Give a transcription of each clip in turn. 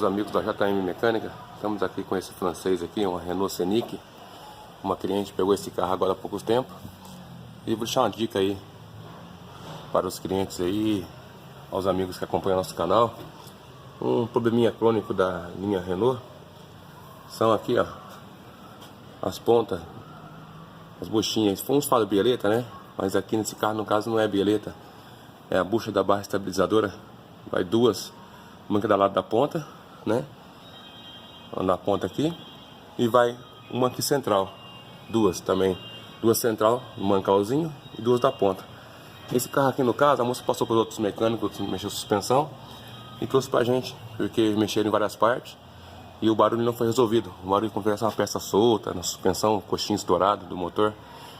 amigos da JM Mecânica. Estamos aqui com esse francês aqui, uma Renault Scenic. Uma cliente pegou esse carro agora há pouco tempo. E vou deixar uma dica aí para os clientes aí, aos amigos que acompanham nosso canal. Um probleminha crônico da linha Renault são aqui, ó, as pontas, as buchinhas. Uns falam bieleta, né? Mas aqui nesse carro, no caso, não é bieleta. É a bucha da barra estabilizadora. Vai duas, uma aqui do lado da ponta, né? Na ponta aqui. E vai uma aqui central. Duas também. Duas central, um mancalzinho e duas da ponta. Esse carro aqui, no caso, a moça passou por outros mecânicos, mexeu suspensão e trouxe pra gente, porque mexeram em várias partes e o barulho não foi resolvido. O barulho conversa uma peça solta na suspensão, coxinho estourado do motor.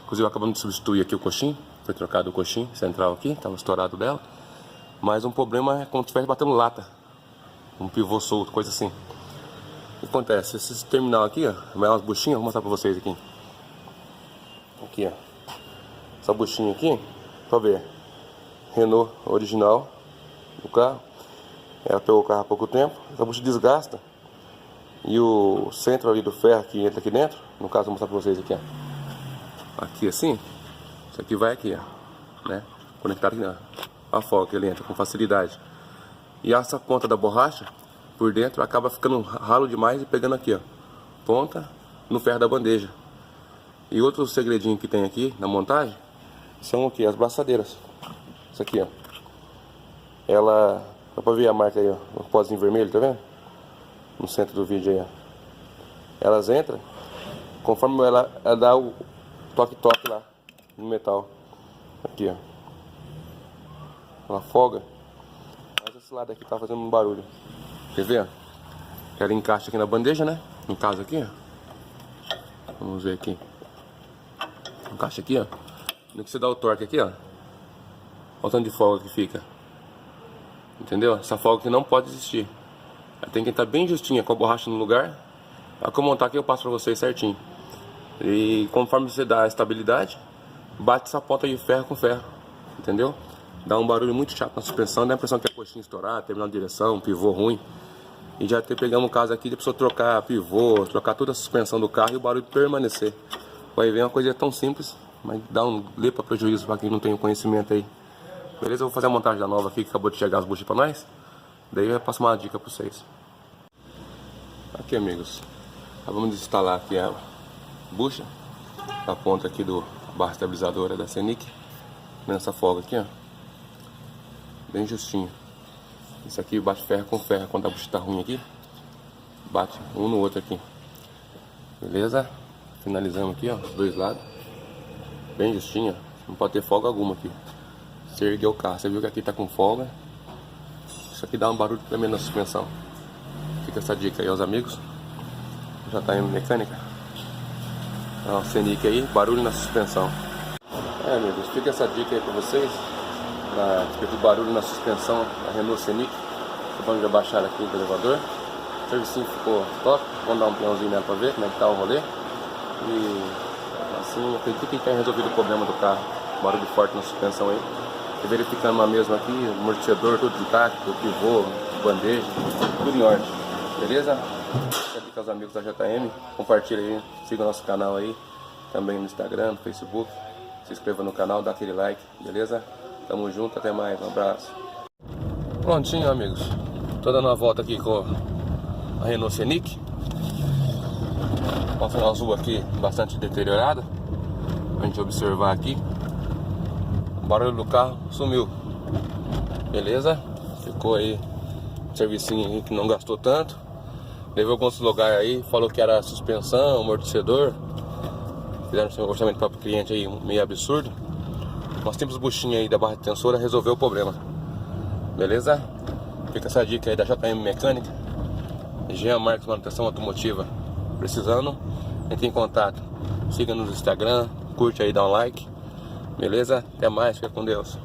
Inclusive acabamos de substituir aqui o coxinho. Foi trocado o coxinho central aqui, estava estourado dela. Mas um problema é quando estiver batendo lata, um pivô solto, coisa assim. O que acontece? Esse terminal aqui, ó, vai umas buchinhas, vou mostrar pra vocês aqui. Aqui, ó. Essa buchinha aqui, pra ver. Renault original do carro. Ela pegou o carro há pouco tempo. Essa bucha desgasta. E o centro ali do ferro que entra aqui dentro, no caso vou mostrar pra vocês aqui, ó. Aqui assim, isso aqui vai aqui, ó, né? Conectado aqui, ó. A folga que ele entra com facilidade. E essa ponta da borracha por dentro acaba ficando ralo demais e pegando aqui, ó, ponta no ferro da bandeja. E outro segredinho que tem aqui na montagem são aqui as braçadeiras. Isso aqui, ó. Ela, dá pra ver a marca aí, ó, o pozinho vermelho, tá vendo? No centro do vídeo aí, ó. Elas entram conforme ela dá o toque-toque lá no metal. Aqui, ó. Ela folga. Mas esse lado aqui tá fazendo um barulho. Quer ver? Ela encaixa aqui na bandeja, né? No caso aqui, ó. Vamos ver aqui. Encaixa aqui, ó. No que você dá o torque aqui, ó. Olha o tanto de folga que fica. Entendeu? Essa folga aqui não pode existir. Ela tem que estar bem justinha, com a borracha no lugar. Para que eu montar aqui eu passo pra vocês certinho. E conforme você dá a estabilidade, bate essa ponta de ferro com ferro. Entendeu? Dá um barulho muito chato na suspensão, dá a impressão que é coxinha estourada, terminal de direção, pivô ruim. E já pegamos um caso aqui de pessoa trocar pivô, trocar toda a suspensão do carro e o barulho permanecer. Vai ver uma coisa tão simples, mas dá um lepa prejuízo para quem não tem o conhecimento aí. Beleza? Eu vou fazer a montagem da nova aqui, que acabou de chegar as buchas para nós. Daí eu passo uma dica para vocês. Aqui, amigos, vamos instalar aqui a bucha, a ponta aqui do barra estabilizadora da Scenic, nessa folga aqui, ó. Bem justinho. Isso aqui bate ferro com ferro. Quando a bucha tá ruim aqui, bate um no outro aqui. Beleza? Finalizamos aqui, ó, os dois lados. Bem justinho, não pode ter folga alguma aqui. Você ergueu o carro, você viu que aqui tá com folga. Isso aqui dá um barulho tremendo na suspensão. Fica essa dica aí aos amigos. Já tá em mecânica. Ó, Scenic aí, barulho na suspensão. Amigos, fica essa dica aí pra vocês. A respeito do barulho na suspensão da Renault Scenic. Vamos já baixar aqui do elevador. O servicinho ficou top. Vamos dar um peãozinho nela pra ver como é que tá o rolê. E assim, acredito que tenha resolvido o problema do carro. Barulho forte na suspensão aí. E verificando a mesma aqui, amortecedor tudo intacto, pivô, bandeja, tudo em ordem. Beleza? Fica aqui com os amigos da JM. Compartilha aí, siga o nosso canal aí. Também no Instagram, no Facebook. Se inscreva no canal, dá aquele like, beleza? Tamo junto, até mais, um abraço. Prontinho, amigos. Tô dando uma volta aqui com a Renault Scenic. Uma azul aqui bastante deteriorada. Pra gente observar aqui. O barulho do carro sumiu. Beleza? Ficou aí um servicinho aí que não gastou tanto. Levou alguns lugares aí, falou que era suspensão, amortecedor. Fizeram um orçamento para o cliente aí meio absurdo. Uma simples buchinha aí da barra de tensora resolveu o problema. Beleza? Fica essa dica aí da JM Mecânica. Jean Marques Manutenção Automotiva. Precisando, entre em contato. Siga nos Instagram, curte aí, dá um like. Beleza? Até mais, fica com Deus.